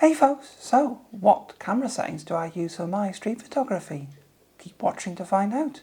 Hey folks, so what camera settings do I use for my street photography? Keep watching to find out.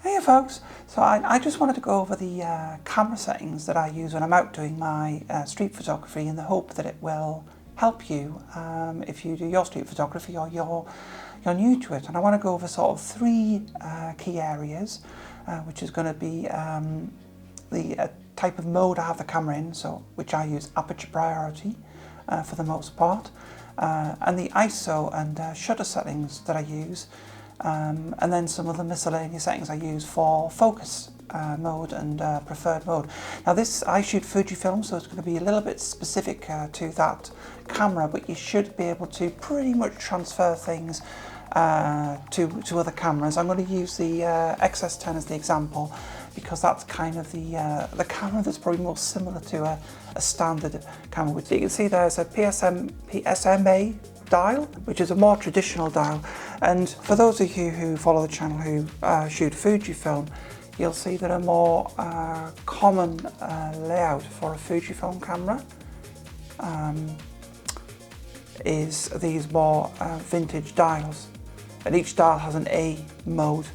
Hey folks, so I just wanted to go over the camera settings that I use when I'm out doing my street photography in the hope that it will help you if you do your street photography or you're new to it. And I want to go over sort of three key areas, which is going to be the type of mode I have the camera in, so which I use aperture priority for the most part, and the ISO and shutter settings that I use, and then some of the miscellaneous settings I use for focus mode and preferred mode. Now I shoot Fujifilm, so it's going to be a little bit specific to that camera, but you should be able to pretty much transfer things to other cameras. I'm going to use the XS10 as the example because that's kind of the camera that's probably more similar to a standard camera. Which you can see there's a PSMA dial, which is a more traditional dial. And for those of you who follow the channel who shoot Fujifilm, you'll see that a more common layout for a Fujifilm camera is these more vintage dials. And each dial has an A mode,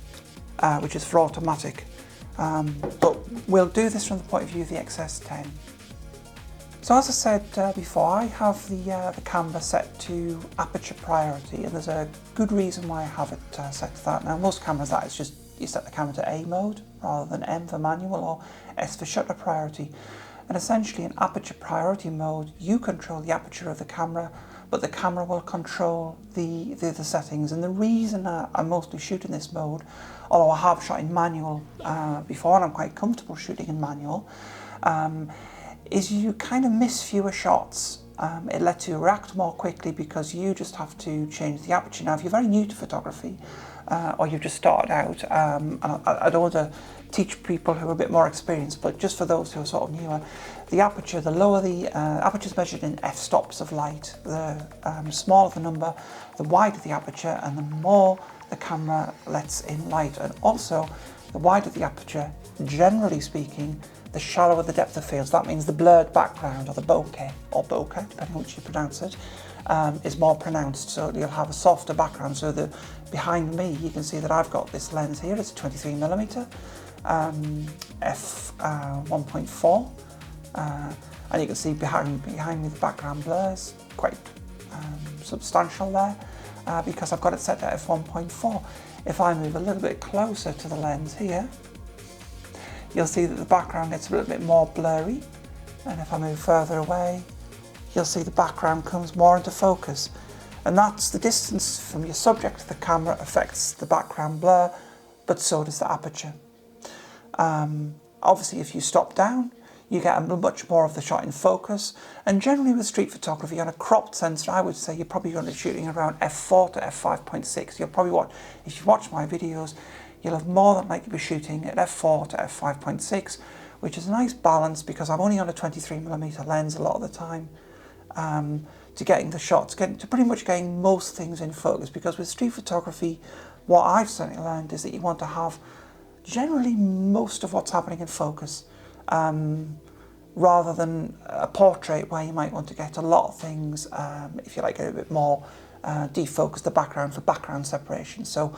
which is for automatic. But we'll do this from the point of view of the XS10. So as I said before, I have the camera set to aperture priority, and there's a good reason why I have it set to that. Now most cameras, that is just you set the camera to A mode rather than M for manual or S for shutter priority. And essentially in aperture priority mode, you control the aperture of the camera, but the camera will control the settings. And the reason I'm mostly shooting this mode, although I have shot in manual before and I'm quite comfortable shooting in manual, is you kind of miss fewer shots. It lets you react more quickly because you just have to change the aperture. Now if you're very new to photography or you've just started out, and I don't want to teach people who are a bit more experienced, but just for those who are sort of newer, the aperture, the lower the aperture is measured in f-stops of light. The smaller the number, the wider the aperture, and the more the camera lets in light. And also, the wider the aperture, generally speaking, the shallower the depth of field. So that means the blurred background, or the bokeh, or bokeh, depending on which you pronounce it, is more pronounced. So you'll have a softer background. So behind me, you can see that I've got this lens here. It's 23mm, f1.4, and you can see behind me the background blur is quite substantial there because I've got it set to f1.4. If I move a little bit closer to the lens here, you'll see that the background gets a little bit more blurry, and if I move further away, you'll see the background comes more into focus. And that's the distance from your subject to the camera affects the background blur, but so does the aperture. Obviously, if you stop down, you get much more of the shot in focus. And generally with street photography, on a cropped sensor, I would say you're probably going to be shooting around f4 to f5.6. You'll probably if you watch my videos, you'll have more than likely be shooting at f4 to f5.6, which is a nice balance because I'm only on a 23mm lens a lot of the time to getting the shots, to pretty much getting most things in focus. Because with street photography, what I've certainly learned is that you want to have generally most of what's happening in focus, rather than a portrait where you might want to get a lot of things, if you like, a bit more defocus the background for background separation. So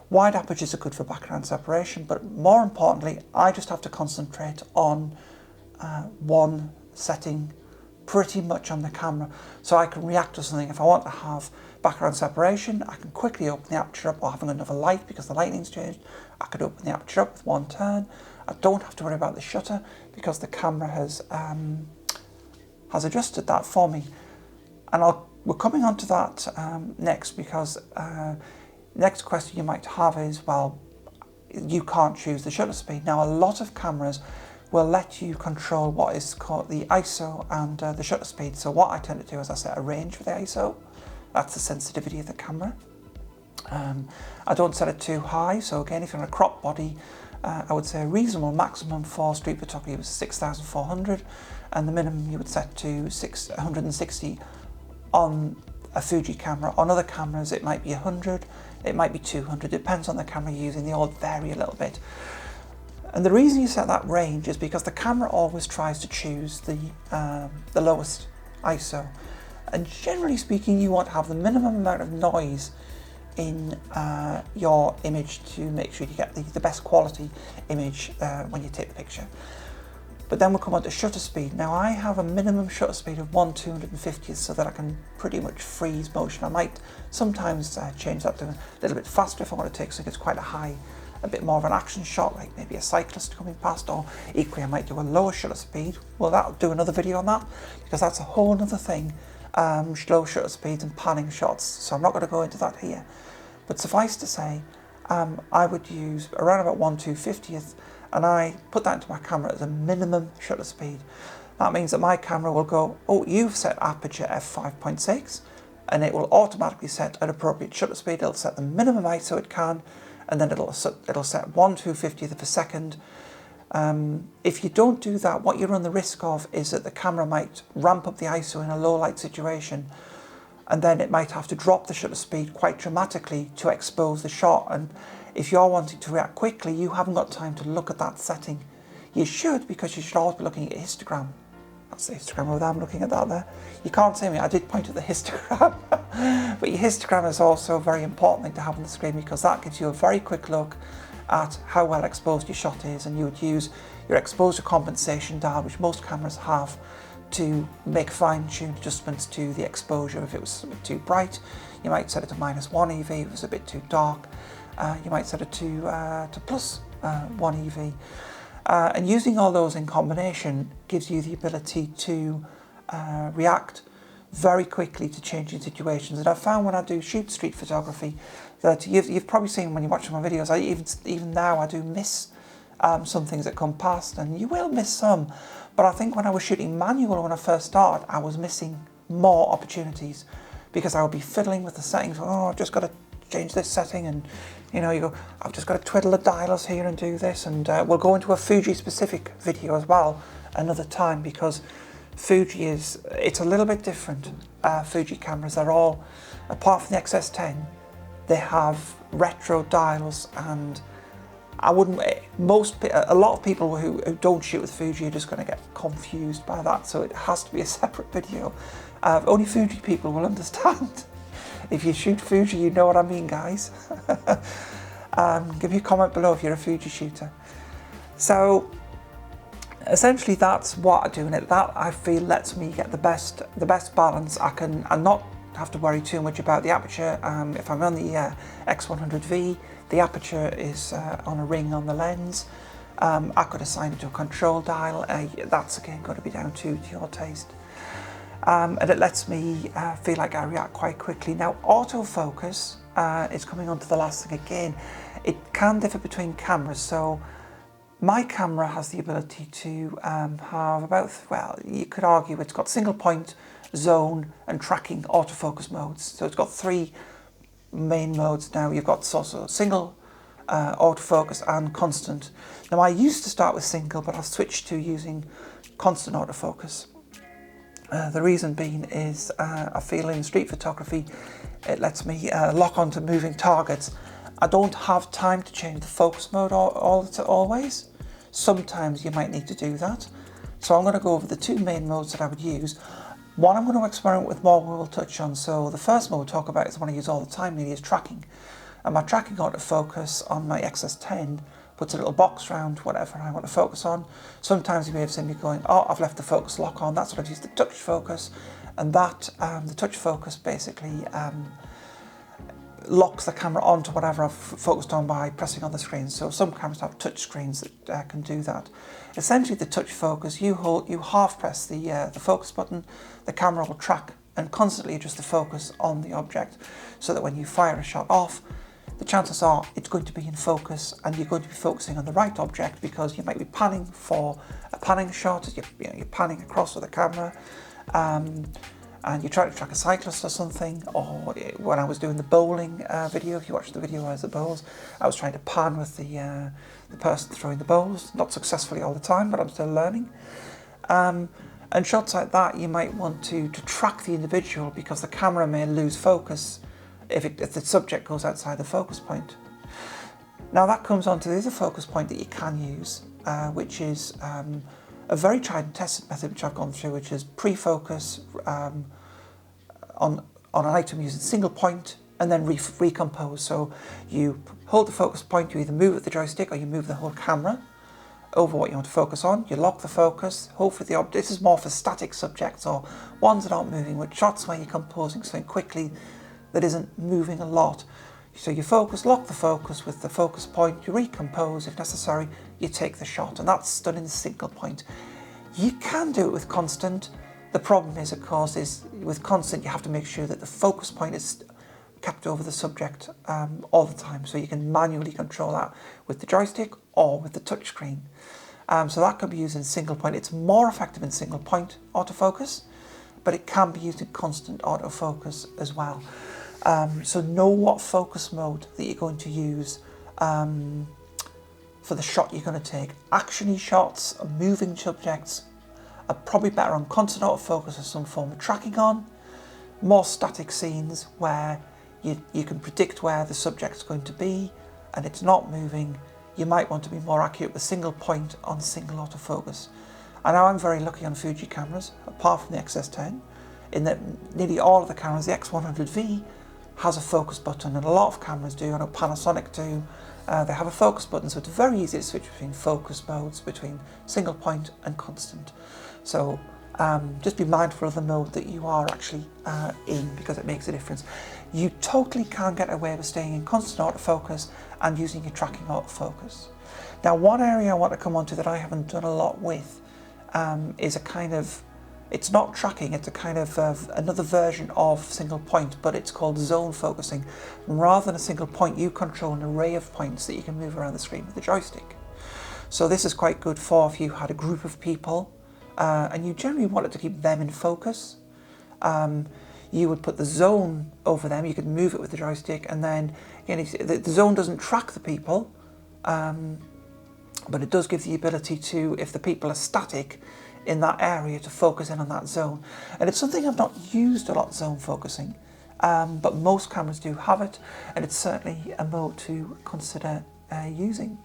wide apertures are good for background separation, but more importantly, I just have to concentrate on one setting pretty much on the camera, so I can react to something. If I want to have background separation, I can quickly open the aperture up, or having another light because the lighting's changed, I could open the aperture up with one turn. I don't have to worry about the shutter because the camera has adjusted that for me. And we're coming on to that next, because next question you might have is, well, you can't choose the shutter speed. Now a lot of cameras will let you control what is called the ISO and the shutter speed. So what I tend to do is I set a range for the ISO. That's the sensitivity of the camera. I don't set it too high. So again, if you're on a crop body, I would say a reasonable maximum for street photography was 6,400, and the minimum you would set to 660 on a Fuji camera. On other cameras, it might be 100. it might be 200, it depends on the camera you're using, they all vary a little bit. And the reason you set that range is because the camera always tries to choose the lowest ISO. And generally speaking, you want to have the minimum amount of noise in your image to make sure you get the best quality image when you take the picture. But then we'll come on to shutter speed. Now I have a minimum shutter speed of 1/250th so that I can pretty much freeze motion. I might sometimes change that to a little bit faster if I want to take something that's quite a bit more of an action shot, like maybe a cyclist coming past, or equally I might do a lower shutter speed. Well, that'll do another video on that, because that's a whole other thing, low shutter speeds and panning shots, so I'm not going to go into that here. But suffice to say, I would use around about 1/250th, and I put that into my camera as a minimum shutter speed. That means that my camera will go, oh, you've set aperture f5.6, and it will automatically set an appropriate shutter speed. It'll set the minimum ISO it can, and then it'll set 1/250th of a second. If you don't do that, what you run the risk of is that the camera might ramp up the ISO in a low light situation, and then it might have to drop the shutter speed quite dramatically to expose the shot. And if you're wanting to react quickly, you haven't got time to look at that setting. You should, because you should always be looking at your histogram. That's the histogram over there, I'm looking at that there. You can't see me, I did point at the histogram. But your histogram is also a very important thing to have on the screen, because that gives you a very quick look at how well exposed your shot is, and you would use your exposure compensation dial, which most cameras have, to make fine-tuned adjustments to the exposure. If it was a bit too bright, you might set it to -1 EV. If it was a bit too dark, you might set it to +1 EV. And using all those in combination gives you the ability to react very quickly to changing situations. And I've found when I do shoot street photography that you've probably seen when you watch my videos, even now I do miss some things that come past, and you will miss some. But I think when I was shooting manual when I first started, I was missing more opportunities, because I would be fiddling with the settings. Oh, I've just got to change this setting, and you go, I've just got to twiddle the dials here and do this. And we'll go into a Fuji specific video as well another time, because Fuji it's a little bit different. Fuji cameras, they're all, apart from the XS10, they have retro dials, and a lot of people who don't shoot with Fuji are just going to get confused by that, so it has to be a separate video. Only Fuji people will understand. If you shoot Fuji, you know what I mean, guys. Give me a comment below if you're a Fuji shooter. So essentially that's what I do, and that I feel lets me get the best balance. I can and not have to worry too much about the aperture. If I'm on the X100V, the aperture is on a ring on the lens. I could assign it to a control dial. That's again going to be down to your taste. And it lets me feel like I react quite quickly. Now, autofocus is coming on to the last thing again. It can differ between cameras. So my camera has the ability to have about, well, you could argue it's got single point, zone and tracking autofocus modes. So it's got 3 main modes now. You've got also single, autofocus and constant. Now I used to start with single, but I've switched to using constant autofocus. The reason being is I feel in street photography it lets me lock onto moving targets. I don't have time to change the focus mode always. Sometimes you might need to do that. So I'm going to go over the 2 main modes that I would use. One I'm going to experiment with more, we'll touch on. So the first mode we'll talk about is the one I use all the time, really, is tracking. And my tracking autofocus on my XS10 puts a little box around whatever I want to focus on. Sometimes you may have seen me going, oh, I've left the focus lock on. That's what I've used, the touch focus. And that, the touch focus basically locks the camera onto whatever I've focused on by pressing on the screen. So some cameras have touch screens that can do that. Essentially, the touch focus, you half press the focus button, the camera will track and constantly adjust the focus on the object, so that when you fire a shot off, the chances are it's going to be in focus and you're going to be focusing on the right object, because you might be panning for a panning shot, you're panning across with the camera, and you try to track a cyclist or something. Or when I was doing the bowling video, if you watched the video as the bowls, I was trying to pan with the person throwing the bowls, not successfully all the time, but I'm still learning. And shots like that, you might want to track the individual, because the camera may lose focus if the subject goes outside the focus point. Now that comes on to the other focus point that you can use, which is a very tried and tested method which I've gone through, which is pre-focus on an item using single point and then recompose. So you hold the focus point, you either move with the joystick or you move the whole camera over what you want to focus on. You lock the focus, hold for the object. This is more for static subjects or ones that aren't moving, with shots where you're composing something quickly that isn't moving a lot. So you focus, lock the focus with the focus point, you recompose if necessary, you take the shot, and that's done in single point. You can do it with constant. The problem is, of course, is with constant you have to make sure that the focus point is kept over the subject all the time, so you can manually control that with the joystick or with the touch screen. So that can be used in single point. It's more effective in single point autofocus, but it can be used in constant autofocus as well. So know what focus mode that you're going to use for the shot you're going to take. Actiony shots, moving subjects are probably better on constant autofocus or some form of tracking on. More static scenes where you can predict where the subject's going to be and it's not moving, you might want to be more accurate with single point on single autofocus. I know I'm very lucky on Fuji cameras, apart from the XS10, in that nearly all of the cameras, the X100V has a focus button, and a lot of cameras do. I know Panasonic do. They have a focus button, so it's very easy to switch between focus modes, between single point and constant. So just be mindful of the mode that you are actually in, because it makes a difference. You totally can get away with staying in constant autofocus and using your tracking autofocus. Now, one area I want to come on to that I haven't done a lot with is a kind of, it's not tracking, it's a kind of another version of single point, but it's called zone focusing. And rather than a single point, you control an array of points that you can move around the screen with the joystick. So this is quite good for if you had a group of people and you generally wanted to keep them in focus. You would put the zone over them, you could move it with the joystick, and then again, the zone doesn't track the people, but it does give the ability to, if the people are static in that area, to focus in on that zone. And it's something I've not used a lot, zone focusing, but most cameras do have it, and it's certainly a mode to consider using.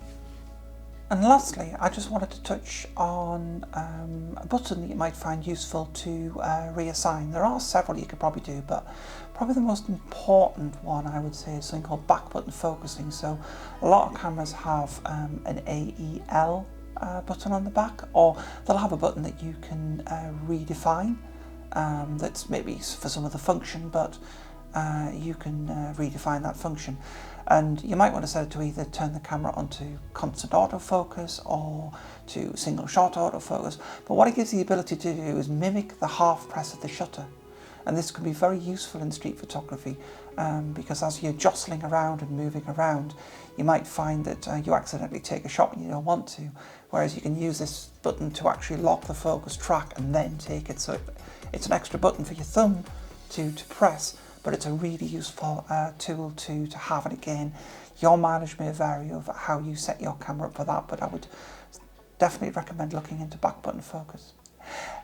And lastly, I just wanted to touch on a button that you might find useful to reassign. There are several you could probably do, but probably the most important one I would say is something called back button focusing. So a lot of cameras have an AEL button on the back, or they'll have a button that you can redefine that's maybe for some of the function, but you can redefine that function. And you might want to set it to either turn the camera onto constant autofocus or to single shot autofocus. But what it gives the ability to do is mimic the half press of the shutter. And this can be very useful in street photography because as you're jostling around and moving around, you might find that you accidentally take a shot when you don't want to, whereas you can use this button to actually lock the focus, track, and then take it. So it's an extra button for your thumb to press, but it's a really useful tool to have. And again, your mileage may vary over how you set your camera up for that, but I would definitely recommend looking into back button focus.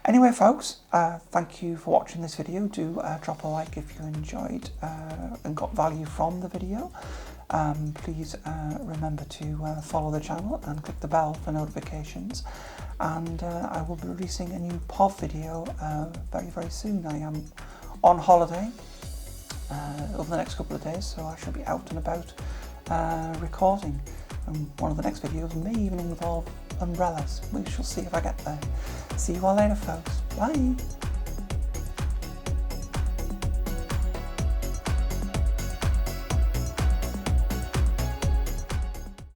Anyway folks, thank you for watching this video. Do drop a like if you enjoyed and got value from the video. Please remember to follow the channel and click the bell for notifications, and I will be releasing a new POV video very, very soon. I am on holiday over the next couple of days, so I shall be out and about recording, and one of the next videos may even involve umbrellas. We shall see if I get there. See you all later folks. Bye.